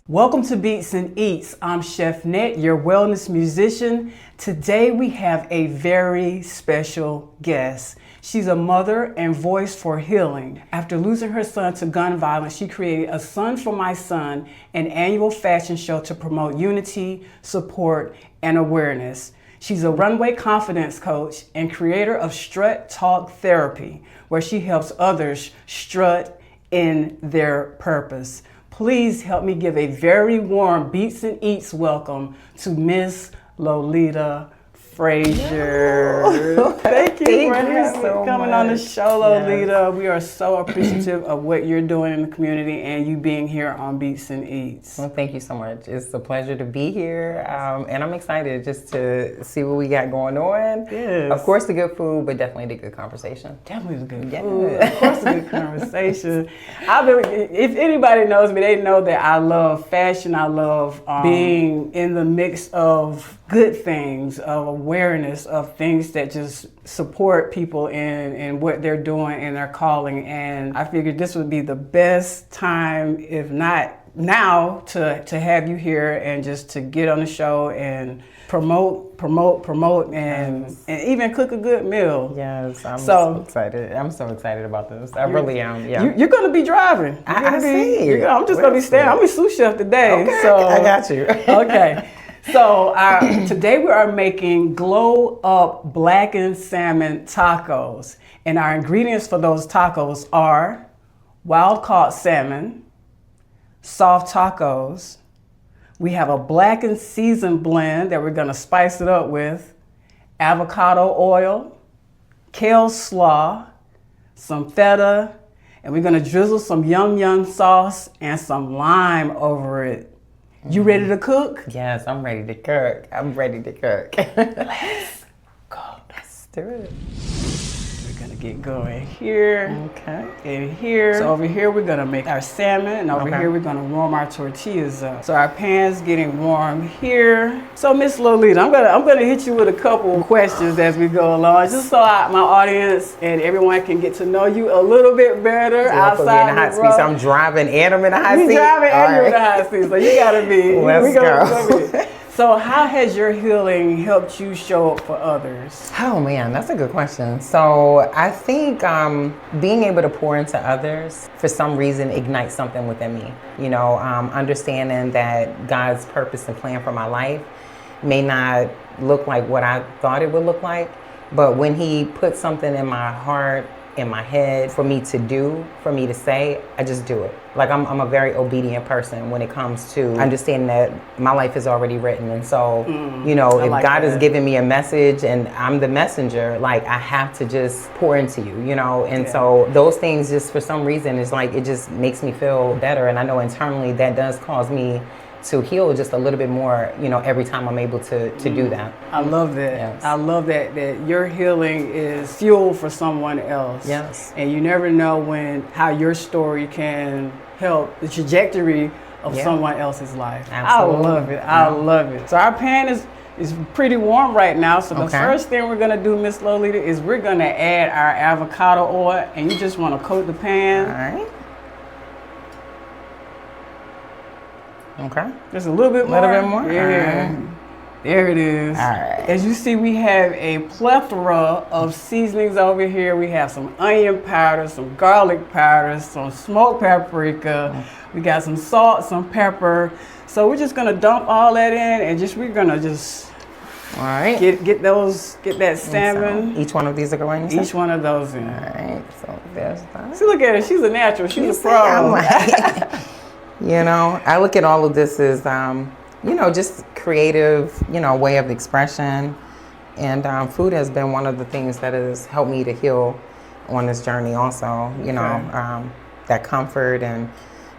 Welcome to BeatzNEatz. I'm Chef Net, your wellness musician. Today we have a very special guest. She's a mother and voice for healing. After losing her son to gun violence, she created A Son for My Son, an annual fashion show to promote unity, support, and awareness. She's a runway confidence coach and creator of Strut Talk Therapy, where she helps others strut in their purpose. Please help me give a very warm BeatzNEatz welcome to Miss Lolita Frazier. Thank you for coming on the show, Lolita. Yes. We are so appreciative of what you're doing in the community and you being here on BeatzNEatz. Well, thank you so much. It's a pleasure to be here, and I'm excited just to see what we got going on. Yes. Of course, the good food, but definitely the good conversation. Definitely the good food. Of course, the good conversation. If anybody knows me, they know that I love fashion. I love being in the mix of good things, of awareness, of things that just support people in what they're doing and their calling. And I figured this would be the best time, if not now, to have you here and just to get on the show and promote, and even cook a good meal. Yes, I'm so excited. I'm so excited about this. I really am. Yeah. You're going to be driving. I see. I'm just going to be standing. I'm a sous chef today. Okay, so I got you. Okay. So today we are making glow up blackened salmon tacos. And our ingredients for those tacos are wild caught salmon, soft tacos. We have a blackened seasoned blend that we're gonna spice it up with, avocado oil, Kale Slaw, some feta, and we're gonna drizzle some yum yum sauce and some lime over it. You ready to cook? Yes, I'm ready to cook. I'm ready to cook. Let's go. Let's do it. We're gonna get going here. Okay. And here. So over here we're gonna make our salmon, and over here we're gonna warm our tortillas up. So our pan's getting warm here. So Miss Lolita, I'm gonna hit you with a couple questions as we go along, just so my audience and everyone can get to know you a little bit better outside in the hot seat. So I'm driving and I'm in the hot seat. You're driving and you're in the hot seat, so you gotta be. Let's go. So how has your healing helped you show up for others? Oh man, that's a good question. So I think being able to pour into others for some reason ignites something within me. You know, understanding that God's purpose and plan for my life may not look like what I thought it would look like, but when He put something in my heart, in my head for me to do, for me to say, I just do it. Like I'm a very obedient person when it comes to understanding that my life is already written. And so, you know, if God is giving me a message and I'm the messenger, like I have to just pour into you, you know? And so those things just for some reason is like, it just makes me feel better. And I know internally that does cause me to heal just a little bit more, you know, every time I'm able to do that. I love that. Yes. I love that your healing is fuel for someone else. Yes. And you never know how your story can help the trajectory of someone else's life. Absolutely. I love it. I love it. So our pan is pretty warm right now. So the first thing we're gonna do, Miss Lolita, is we're gonna add our avocado oil, and you just wanna coat the pan. All right. Okay. Just a little bit more. A little bit more? Yeah. There it is. All right. As you see, we have a plethora of seasonings over here. We have some onion powder, some garlic powder, some smoked paprika. We got some salt, some pepper. So we're just gonna dump all that in, and we're gonna all right. Get that salmon. So each one of these are going in? Each one of those in. All right. So there's that. See, look at her. She's a natural. She's a pro. You know, I look at all of this as, you know, just creative, you know, way of expression. And food has been one of the things that has helped me to heal on this journey also, you know, that comfort and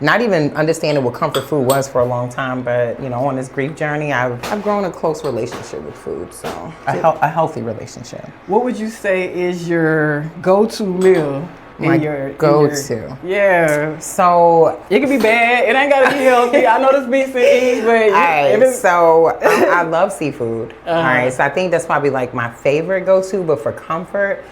not even understanding what comfort food was for a long time. But, you know, on this grief journey, I've grown a close relationship with food. So a healthy relationship. What would you say is your go-to meal My go-to. Yeah. So it can be bad. It ain't gotta be healthy. I know this beats and eats, but all right, so I love seafood. All right, so I think that's probably like my favorite go-to. But for comfort,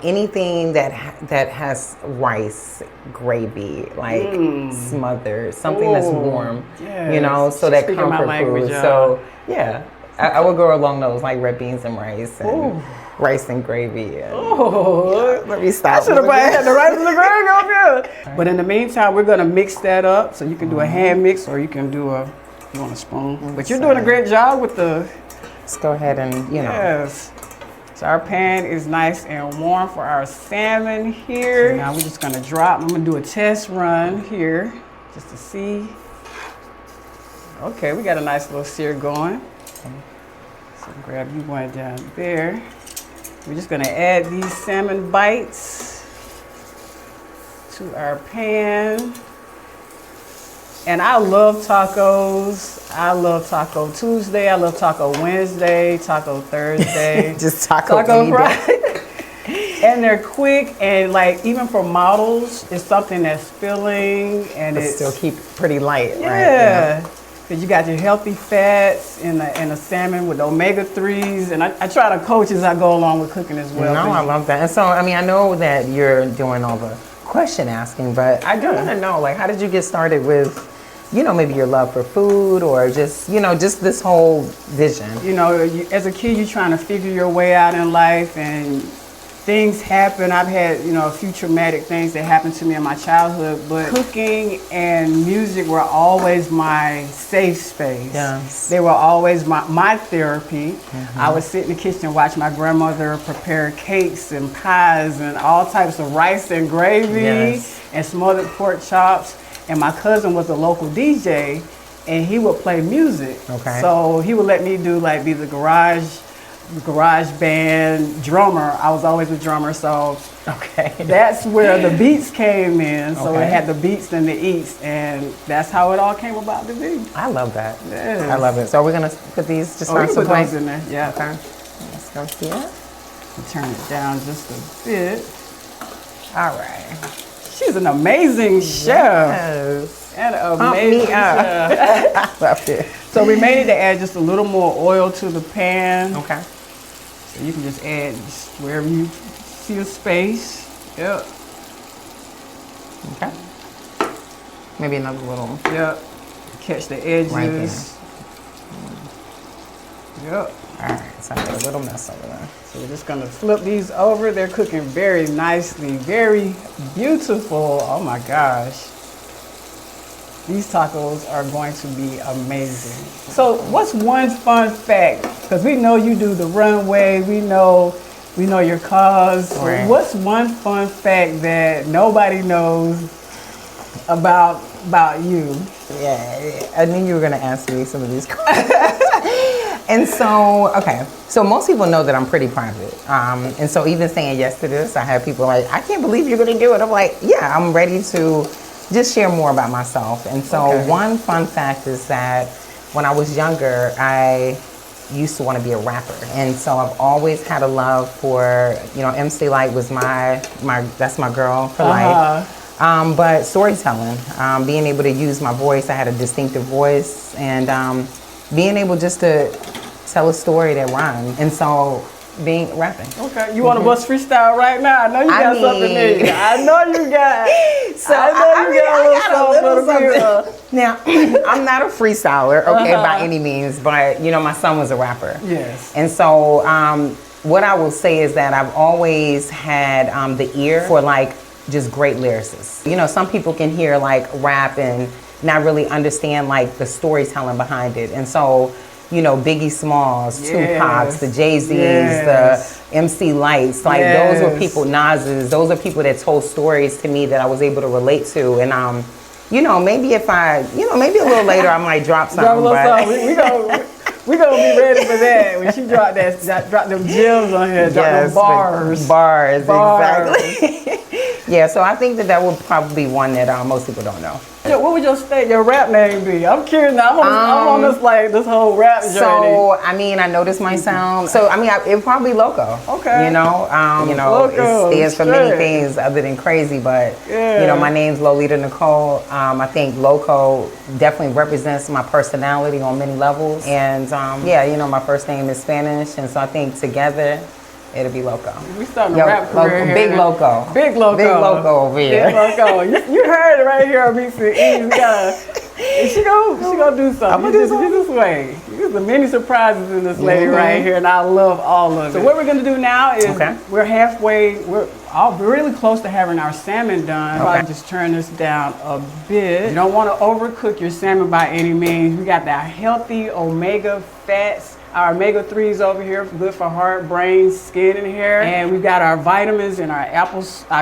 anything that has rice gravy, like smothered, something that's warm, yes. you know, so that Speaking comfort language, food. So yeah, I would go along those, like red beans and rice and rice and gravy. And, let me stop. I should have had the rice and the gravy up here. But in the meantime, we're gonna mix that up. So you can do a hand mix, or you can do you want a spoon. But you're doing a great job with the. Let's go ahead and Yes. So our pan is nice and warm for our salmon here. So now we're just gonna drop. I'm gonna do a test run here just to see. Okay, we got a nice little sear going. So grab you one down there. We're just gonna add these salmon bites to our pan. And I love tacos. I love Taco Tuesday. I love Taco Wednesday, Taco Thursday. Just taco Friday. And they're quick, and like even for models, it's something that's filling and But it's still keep pretty light, right? Yeah. Because you got your healthy fats in the salmon with omega-3s. And I try to coach as I go along with cooking as well. No, I love that. And so, I mean, I know that you're doing all the question asking, but I do want to know, like, how did you get started with, you know, maybe your love for food, or just, you know, just this whole vision? You know, as a kid, you're trying to figure your way out in life, and things happen. I've had, you know, a few traumatic things that happened to me in my childhood, but cooking and music were always my safe space. Yes. They were always my therapy. I would sit in the kitchen and watch my grandmother prepare cakes and pies and all types of rice and gravy and smothered pork chops. And my cousin was a local DJ, and he would play music. Okay. So he would let me do like be the garage band drummer. I was always a drummer, so that's where the beats came in. So it had the beats and the eats, and that's how it all came about to be. I love that. Yes. I love it. So we're gonna put these just on some plates in there. Yeah. Okay. Let's go here. Turn it down just a bit. All right. She's an amazing chef. Yes. And amazing chef. Love it. So we may need to add just a little more oil to the pan. Okay. So you can just add just wherever you see a space. Yep. Okay. Maybe another little. Yep. Catch the edges. Right there. Yep. All right. So I got a little mess over there. So we're just gonna flip these over. They're cooking very nicely, very beautiful. Oh my gosh. These tacos are going to be amazing. So what's one fun fact? Because we know you do the runway, we know your cause. Right. What's one fun fact that nobody knows about you? Yeah, I knew you were gonna ask me some of these questions. And so, okay, so most people know that I'm pretty private. And so even saying yes to this, I have people like, I can't believe you're gonna do it. I'm like, yeah, I'm ready to just share more about myself. And so one fun fact is that when I was younger, I used to want to be a rapper. And so I've always had a love for, you know, MC Light was that's my girl for life. But storytelling, being able to use my voice, I had a distinctive voice, and being able just to tell a story that rhymed. And so rapping. Okay, you want to bust freestyle right now? I know you got something in you. I know you got. So I know you got a little something. Now, I'm not a freestyler, okay, by any means, but you know, my son was a rapper. Yes. And so, what I will say is that I've always had the ear for like just great lyricists. You know, some people can hear like rap and not really understand like the storytelling behind it. And so, you know, Biggie Smalls, Tupac's, the Jay-Z's, the MC Lights, like those were people, Nas's, those are people that told stories to me that I was able to relate to. And, you know, maybe if maybe a little later I might drop something. We gonna be ready for that. When she drop them gems on here, drop them bars. Bars, exactly. Yeah, so I think that would probably be one that most people don't know. What would your rap name be? I'm curious now. I'm on this whole rap journey. So I mean, I know this might sound. So I mean, it would probably be Loco. Okay. Loco, it stands for many things other than crazy, but my name's Lolita Nicole. I think Loco definitely represents my personality on many levels, and my first name is Spanish, and so I think together it'll be Loco. We starting a rap career here. Big Loco. Big Loco. Big Loco over here. Big Loco. You heard it right here on BeatzNEatz. She gonna do something. I'm gonna do something. This way. There's many surprises in this lady right here, and I love all of it. So what we're gonna do now is we're all really close to having our salmon done. Probably just turn this down a bit. You don't want to overcook your salmon by any means. We got that healthy omega fats. Our omega-3s over here, good for heart, brain, skin, and hair. And we've got our vitamins and our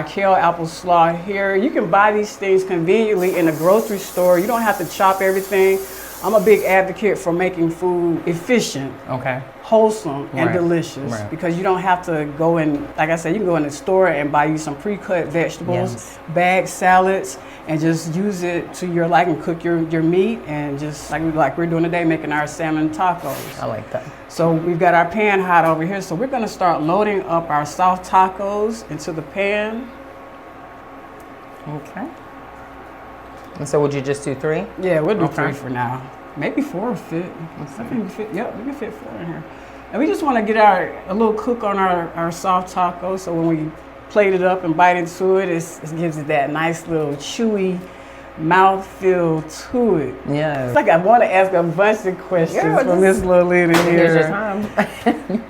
Kale Apple Slaw here. You can buy these things conveniently in the grocery store. You don't have to chop everything. I'm a big advocate for making food efficient, wholesome, and delicious. Because you don't have to go in, like I said, you can go in the store and buy you some pre-cut vegetables, bagged salads, and just use it to your liking. Cook your meat, and just like we're doing today, making our salmon tacos. I like that. So we've got our pan hot over here. So we're gonna start loading up our soft tacos into the pan. Okay. And so would you just do 3? Yeah, we'll do 3 for now. Maybe 4 will fit. I think we fit. Yep, we can fit 4 in here. And we just want to get a little cook on our soft tacos, so when we plate it up and bite into it, it gives it that nice little chewy mouthfeel to it. Yeah. It's like I want to ask a bunch of questions from Miss Lolita here. Here's your time.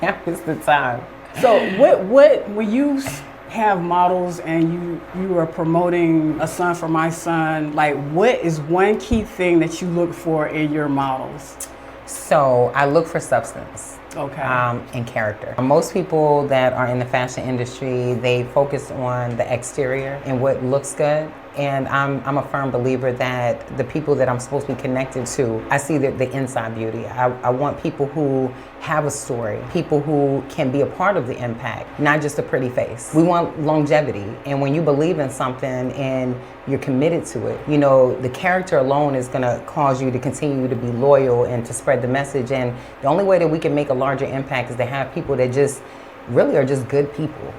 Now is the time. So what when you have models and you are promoting a son for my son, like what is one key thing that you look for in your models? So I look for substance. And character. Most people that are in the fashion industry, they focus on the exterior and what looks good. And I'm a firm believer that the people that I'm supposed to be connected to, I see the inside beauty. I want people who have a story, people who can be a part of the impact, not just a pretty face. We want longevity. And when you believe in something and you're committed to it, the character alone is gonna cause you to continue to be loyal and to spread the message. And the only way that we can make a larger impact is to have people that just really are just good people,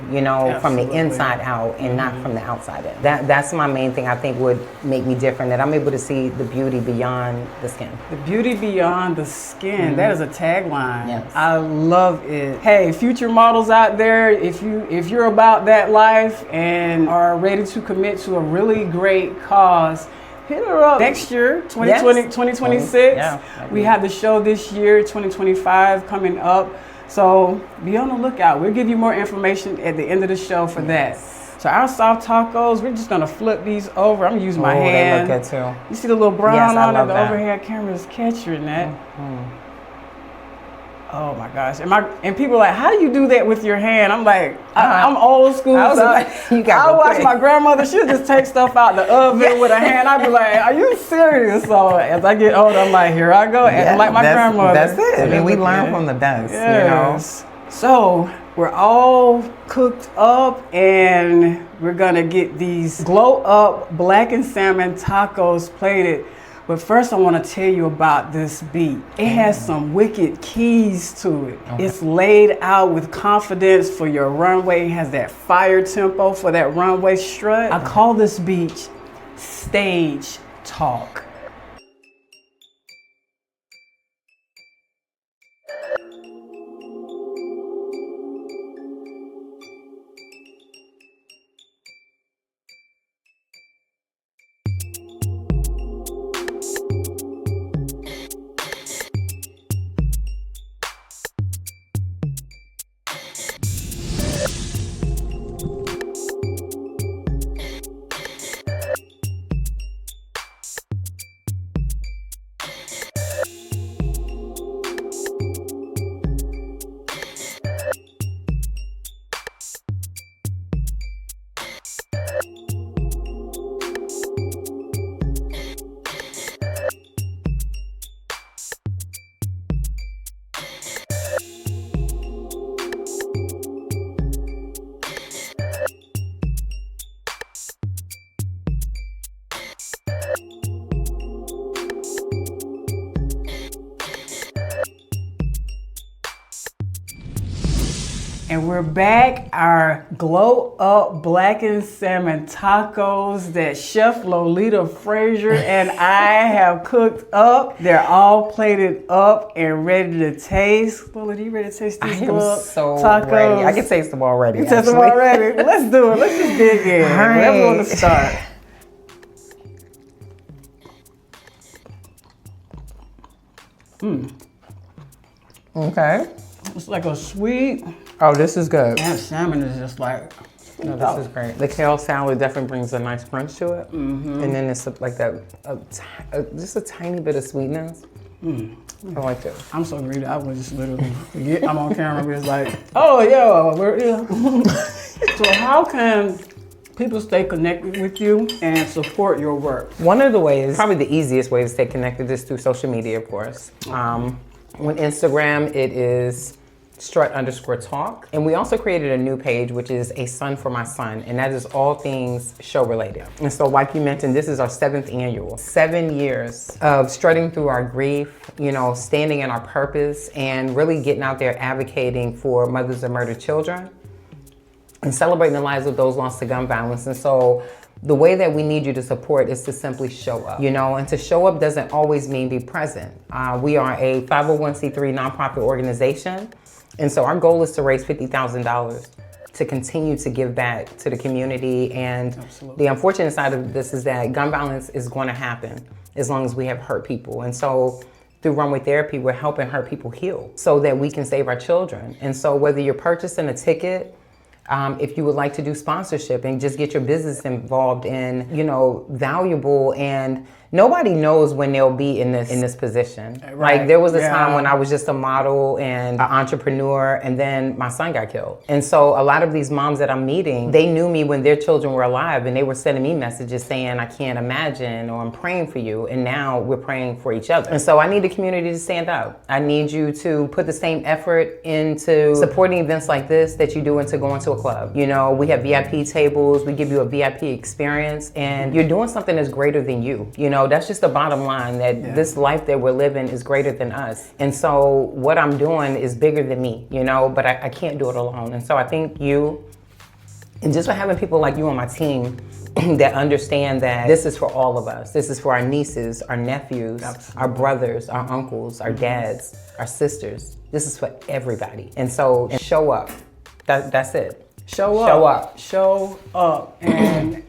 from the inside out and not from the outside in. That's my main thing I think would make me different, that I'm able to see the beauty beyond the skin. The beauty beyond the skin, that is a tagline. Yes. I love it. Hey, future models out there, if you're about that life and are ready to commit to a really great cause, hit her up next year, 2026. We have the show this year, 2025 coming up. So be on the lookout. We'll give you more information at the end of the show for that. So our soft tacos, we're just gonna flip these over. I'm gonna use my hand. They look good too. You see the little brown on it? The overhead camera is capturing that. Oh my gosh. And people are like, how do you do that with your hand? I'm like, I'm old school. I watch my grandmother, she'll just take stuff out the oven with her hand. I'd be like, are you serious? So as I get older, I'm like, here I go. And like my grandmother. That's it. I mean, we learn from the best, So we're all cooked up and we're gonna get these glow up blackened salmon tacos plated. But first I want to tell you about this beat. It has some wicked keys to it. It's laid out with confidence for your runway. It has that fire tempo for that runway strut. I call this beat Stage Talk. And we're back. Our glow up blackened salmon tacos that Chef Lolita Frazier and I have cooked up. They're all plated up and ready to taste. Lolita, you ready to taste these glow up tacos? Ready. I can taste them already. You taste them already? Let's do it. Let's just dig in. All right. Wherever you want to start. Okay. It's like a sweet. Oh, this is good. And salmon is just like. No, this is great. The kale salad definitely brings a nice crunch to it. And then it's like that, just a tiny bit of sweetness. I like it. I'm so greedy. I would just literally forget I'm on camera. But it's like, oh yeah, we're here. So how can people stay connected with you and support your work? One of the ways, probably the easiest way to stay connected is through social media, of course. On Instagram, it is strut_talk. And we also created a new page, which is A Son for My Son. And that is all things show related. And so like you mentioned, this is our 7th annual. 7 years of strutting through our grief, you know, standing in our purpose and really getting out there advocating for mothers of murdered children and celebrating the lives of those lost to gun violence. And so the way that we need you to support is to simply show up, you know, and to show up doesn't always mean be present. We are a 501c3 nonprofit organization. And so our goal is to raise $50,000 to continue to give back to the community. And the unfortunate side of this is that gun violence is going to happen as long as we have hurt people. And so through Runway Therapy, we're helping hurt people heal so that we can save our children. And so whether you're purchasing a ticket, if you would like to do sponsorship and just get your business involved in, you know, valuable, and nobody knows when they'll be in this position. Right. Like there was a time when I was just a model and an entrepreneur, and then my son got killed. And so a lot of these moms that I'm meeting, they knew me when their children were alive, and they were sending me messages saying, I can't imagine, or I'm praying for you. And now we're praying for each other. And so I need the community to stand up. I need you to put the same effort into supporting events like this that you do into going to a club. You know, we have VIP tables, we give you a VIP experience, and you're doing something that's greater than you. You know, that's just the bottom line, that this life that we're living is greater than us. And so what I'm doing is bigger than me, you know, but I can't do it alone. And so I think you, and just for having people like you on my team that understand that this is for all of us. This is for our nieces, our nephews, our brothers, our uncles, our dads, our sisters. This is for everybody. And so show up. That's it. Show up. Show up. And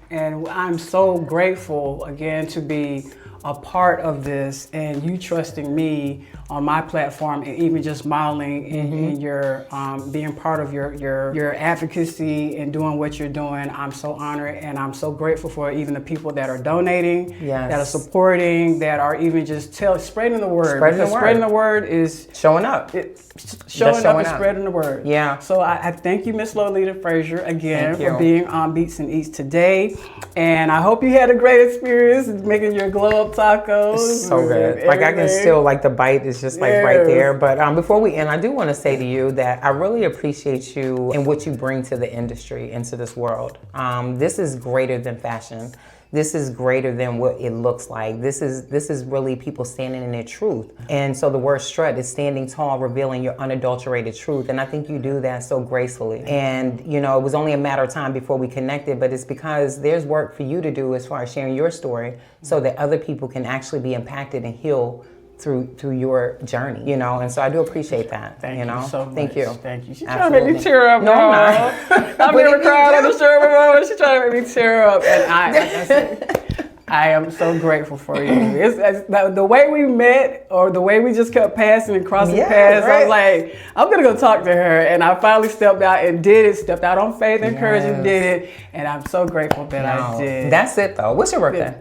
I'm so grateful again to be a part of this, and you trusting me on my platform, and even just modeling in your being part of your advocacy and doing what you're doing. I'm so honored, and I'm so grateful for even the people that are donating, that are supporting, that are even just spreading the word. Spreading the word is showing up. Showing up and spreading the word. Yeah. So I thank you, Miss Lolita Frazier, again for being on BeatzNEatz today, and I hope you had a great experience making your glow up tacos. It's so good. Like I can still, like the bite is just like right there. But before we end, I do want to say to you that I really appreciate you and what you bring to the industry, into this world. This is greater than fashion. This is greater than what it looks like. This is really people standing in their truth. And so the word strut is standing tall, revealing your unadulterated truth. And I think you do that so gracefully. And you know, it was only a matter of time before we connected, but it's because there's work for you to do as far as sharing your story so that other people can actually be impacted and heal through your journey, you know, and so I do appreciate that. Thank you know, so much. Thank you. Thank you. She's trying to make me tear up. No, I'm not. I've never cried on the show before. She's trying to make me tear up, and I am so grateful for you. It's the way we met, or the way we just kept passing and crossing paths. I was like, I'm gonna go talk to her, and I finally stepped out and did it. Stepped out on faith and courage and did it, and I'm so grateful that I did. That's it, though. What's your birthday?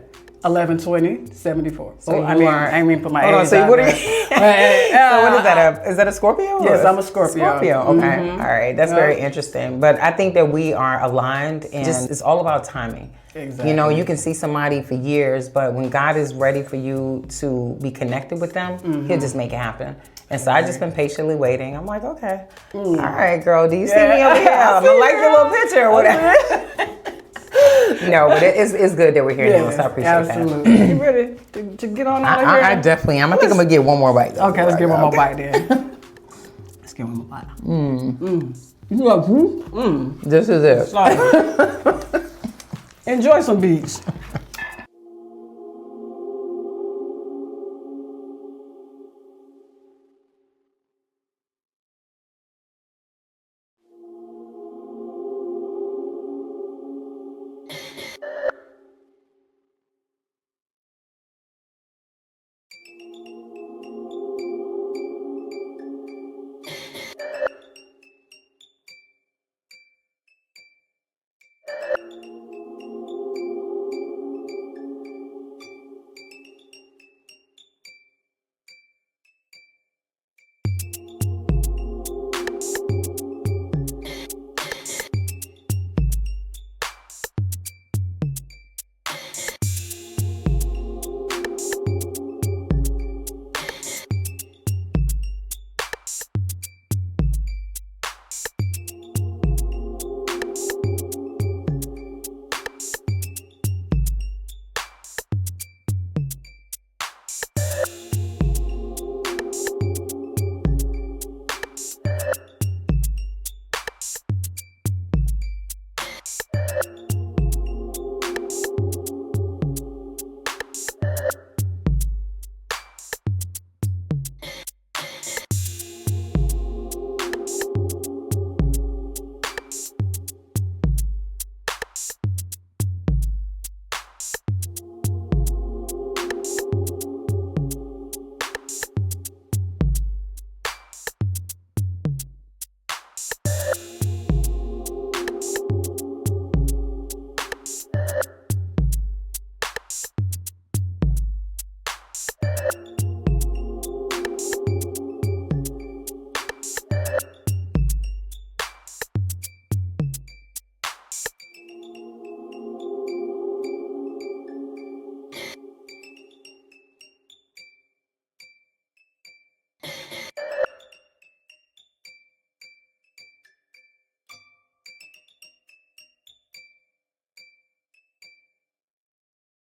11/20/74. So I ain't mean put my age. So what are you? So what is that? Is that a Scorpio? Yes, I'm a Scorpio. Scorpio. Okay. All right. That's very interesting. But I think that we are aligned, and it's all about timing. Exactly. You know, you can see somebody for years, but when God is ready for you to be connected with them, He'll just make it happen. And so I just been patiently waiting. I'm like, okay, all right, girl, do you see me over here? I'm gonna like your little picture or whatever. No, but it's good that we're here now, so I appreciate that. Absolutely. You ready to get on out of here? I definitely am. I think I'm gonna get one more bite. Okay, let's get one more bite then. Let's get one more bite. You like, This is it. Enjoy some beats.